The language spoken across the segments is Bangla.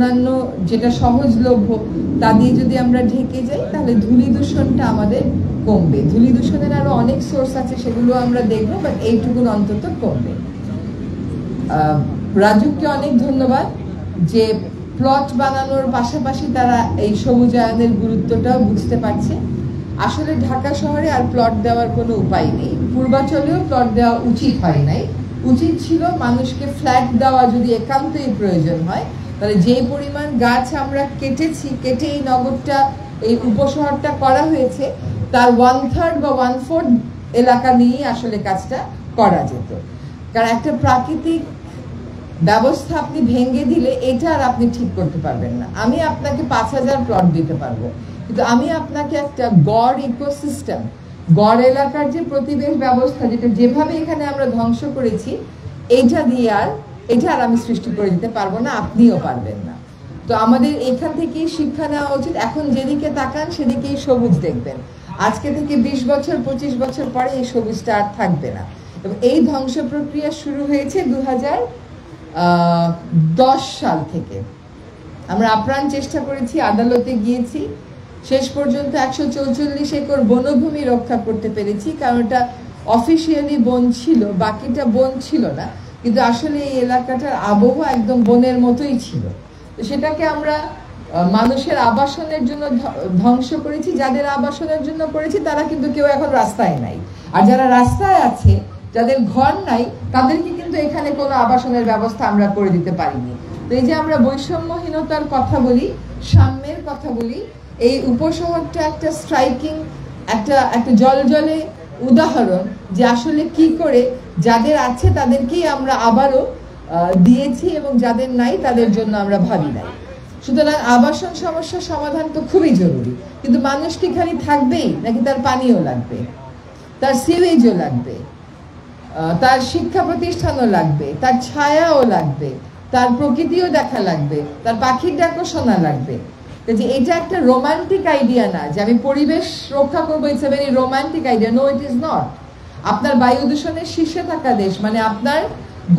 অন্যান্য যেটা সহজলভ্য তা দিয়ে যদি আমরা ঢেকে যাই, তাহলে ধূলি দূষণটা আমাদের কমবে। ধূলি দূষণের আরো অনেক সোর্স আছে, সেগুলো আমরা দেখবো, বাট এইটুকুন অন্তত কমবে। রাজুককে অনেক ধন্যবাদ যে প্লট বানানোর পাশাপাশি তারা এই সবুজায়নের গুরুত্বটাও বুঝতে পারছে। আসলে ঢাকা শহরে আর প্লট দেওয়ার কোনো উপায় নেই, পূর্বাঞ্চলেও প্লট দেওয়া উচিত হয় নাই। উচিত ছিল মানুষকে ফ্ল্যাট দেওয়া যদি একান্তই প্রয়োজন হয়, তাহলে যে পরিমাণ গাছ আমরা কেটে এই নগরটা, এই উপশহরটা করা হয়েছে, তার 1/3 বা 1/4 এলাকা নিয়েই আসলে কাজটা করা যেত। কারণ একটা প্রাকৃতিক ব্যবস্থা আপনি ভেঙে দিলে এটা আর আপনি ঠিক করতে পারবেন না। আমি আপনাকে 5000 প্লট দিতে পারবো, কিন্তু আমি আপনাকে একটা গড় ইকোসিস্টেম, গড় এলাকার যে প্রতিবেশ ব্যবস্থা, যেটা যেভাবে এখানে আমরা ধ্বংস করেছি, এটা আর আমি সৃষ্টি করে দিতে পারবো না, আপনিও পারবেন না। তো আমাদের এখান থেকেই শিক্ষা নেওয়া উচিত। এখন যেদিকে তাকান সেদিকেই সবুজ দেখবেন। আজকে থেকে 20 বছর 25 বছর পরে এই সবুজটা আর থাকবে না। এবং এই ধ্বংস প্রক্রিয়া শুরু হয়েছে 2010 সাল থেকে। আমরা আপ্রাণ চেষ্টা করেছি, আদালতে গিয়েছি, শেষ পর্যন্ত 144 একর বনভূমি রক্ষা করতে পেরেছি, কারণ এটা অফিসিয়ালি বন ছিল, বাকিটা বন ছিল না, কিন্তু আসলে এই এলাকাটার আবহাওয়া একদম বনের মতোই ছিল। তো সেটাকে আমরা মানুষের আবাসনের জন্য ধ্বংস করেছি। যাদের আবাসনের জন্য করেছি তারা কিন্তু কেউ এখন রাস্তায় নাই, আর যারা রাস্তায় আছে, যাদের ঘর নাই, তাদেরকে কিন্তু এখানে কোনো আবাসনের ব্যবস্থা আমরা করে দিতে পারিনি। তো এই যে আমরা বৈষম্যহীনতার কথা বলি, সাম্যের কথা বলি, এই উপশহরটা একটা স্ট্রাইকিং, একটা জলজলে উদাহরণ যে আসলে কি করে যাদের আছে তাদেরকেই আমরা আবারও দিয়েছি এবং যাদের নাই তাদের জন্য আমরা ভাবি নাই। সুতরাং আবাসন সমস্যার সমাধান তো খুবই জরুরি, কিন্তু মানুষ কি খালি থাকবেই নাকি তার পানিও লাগবে, তার সিওয়েজও লাগবে, তার শিক্ষা প্রতিষ্ঠানও লাগবে, তার ছায়াও লাগবে, তার প্রকৃতিও দেখা লাগবে, তার পাখির ডাকও শোনা লাগবে। যে এটা একটা রোমান্টিক আইডিয়া না যে আমি পরিবেশ রক্ষা করবো, it's a very romantic idea. No, it is not. আপনার বায়ু দূষণের শীর্ষে থাকা দেশ, মানে আপনার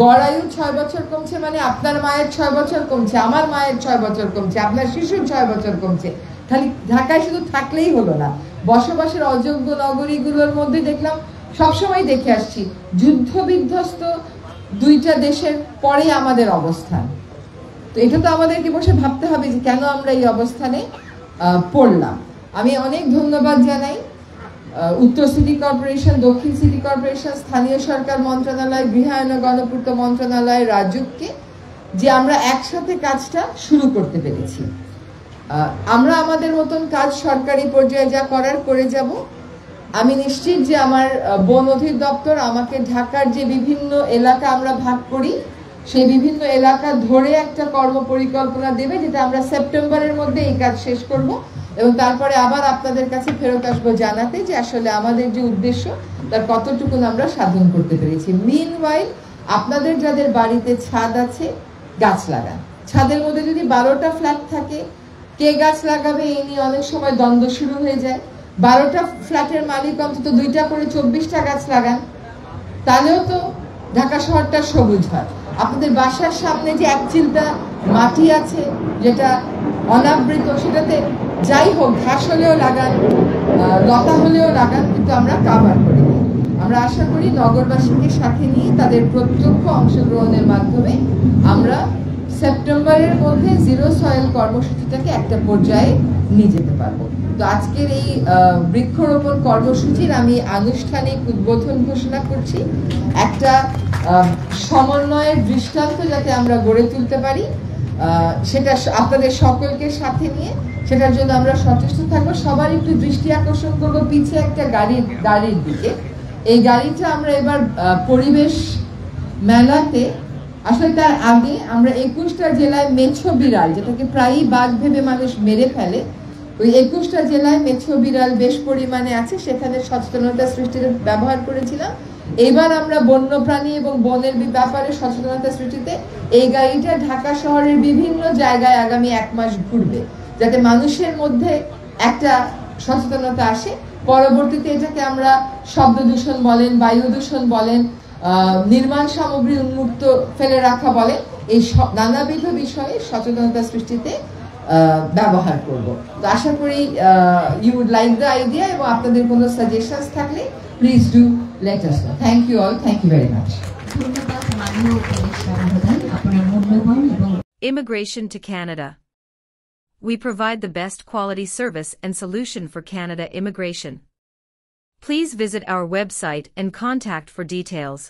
গড় আয়ু 6 বছর কমছে, মানে আপনার মায়ের 6 বছর কমছে, আমার মায়ের 6 বছর কমছে, আপনার শিশুর 6 বছর কমছে। খালি ঢাকায় শুধু থাকলেই হলো না, বসবাসের অযোগ্য নগরীগুলোর মধ্যে দেখলাম, সবসময় দেখে আসছি, যুদ্ধ বিধ্বস্ত 2টা দেশের পরে আমাদের অবস্থান। তো এটা তো আমাদেরকে বসে ভাবতে হবে যে কেন আমরা এই অবস্থানে পড়লাম। আমি অনেক ধন্যবাদ জানাই উত্তর সিটি কর্পোরেশন, দক্ষিণ সিটি কর্পোরেশন, স্থানীয় সরকার মন্ত্রণালয়, গৃহায়ন ও গণপূর্ত মন্ত্রণালয়, রাজুককে, যে আমরা একসাথে কাজটা শুরু করতে পেরেছি। আমরা আমাদের মতন কাজ সরকারি পর্যায়ে যা করার করে যাব। আমি নিশ্চিত যে আমার বন অধিদপ্তর আমাকে ঢাকার যে বিভিন্ন এলাকা আমরা ভাগ করি, সেই বিভিন্ন এলাকা ধরে একটা কর্ম পরিকল্পনা দেবে, যেটা আমরা সেপ্টেম্বরের মধ্যে এই কাজ শেষ করব এবং তারপরে আবার আপনাদের কাছে ফেরত আসবো জানাতে যে আসলে আমাদের যে উদ্দেশ্য তার কতটুকু আমরা সাধন করতে পেরেছি। মিনওয়াইল আপনাদের যাদের বাড়িতে ছাদ আছে, গাছ লাগান। ছাদের মধ্যে যদি 12টা ফ্ল্যাট থাকে, কে গাছ লাগাবে এই নিয়ে অনেক সময় দ্বন্দ্ব শুরু হয়ে যায়। 12টা ফ্ল্যাটের মালিক অন্তত 2টা করে 24টা গাছ লাগান, তাহলেও তো ঢাকা শহরটা সবুজ হয়। আপনাদের বাসার সামনে যে এক চিলটা মাটি আছে যেটা অনাবৃত, সেটাতে যাই হোক ঘাস হলেও লাগান, লতা হলেও লাগান, কিন্তু আমরা কাভার করে দিই। আমরা আশা করি নগরবাসীকে সাথে নিয়ে তাদের প্রত্যক্ষ অংশগ্রহণের মাধ্যমে আমরা সেপ্টেম্বরের মধ্যে জিরো সয়েল কর্মসূচিটাকে একটা পর্যায়ে নিয়ে যেতে পারবো। তো আজকের এই বৃক্ষরোপণ কর্মসূচির আমি আনুষ্ঠানিক উদ্বোধন ঘোষণা করছি। একটা সমন্বয়ের দৃষ্টান্ত যাতে আমরা গড়ে তুলতে পারি, সেটা আপনাদের সকলকে সাথে নিয়ে, সেটার জন্য আমরা সচেষ্ট থাকবো। সবার একটু দৃষ্টি আকর্ষণ করবো পিছিয়ে একটা গাড়ির দিকে। এই গাড়িটা আমরা এবার পরিবেশ মেলাতে, আসলে তার আগে আমরা 21টা জেলায় মেছো বিড়াল, যেটাকে প্রায়ই বাঘ ভেবে মানুষ মেরে ফেলে, ওই 21টা জেলায় মেছো বিড়াল বেশ পরিমাণে আছে, সেখানে সচেতনতা সৃষ্টিতে ব্যবহার করেছিলাম। এবার আমরা বন্যপ্রাণী এবং বনের ব্যাপারে সচেতনতা সৃষ্টিতে এই গাড়িটা ঢাকা শহরের বিভিন্ন জায়গায় আগামী 1 মাস ঘুরবে, যাতে মানুষের মধ্যে একটা সচেতনতা আসে। পরবর্তীতে এটাকে আমরা শব্দ দূষণ বলেন, বায়ু দূষণ বলেন, নির্মাণ সামগ্রী উন্মুক্ত ফেলে রাখা বলেন, এই নানাবিধ বিষয়ে সচেতনতা সৃষ্টিতে ব্যবহার করব। তো আশা করি you would like the idea, এবং আপনাদের কোনো সাজেশনস থাকলে please do let us know. Thank you all, thank you very much. ধন্যবাদ মাননীয় উপদেষ্টা মহোদয়, আপনার মূল্যবান এবং Immigration to Canada. We provide the best quality service and solution for Canada immigration. Please visit our website and contact for details.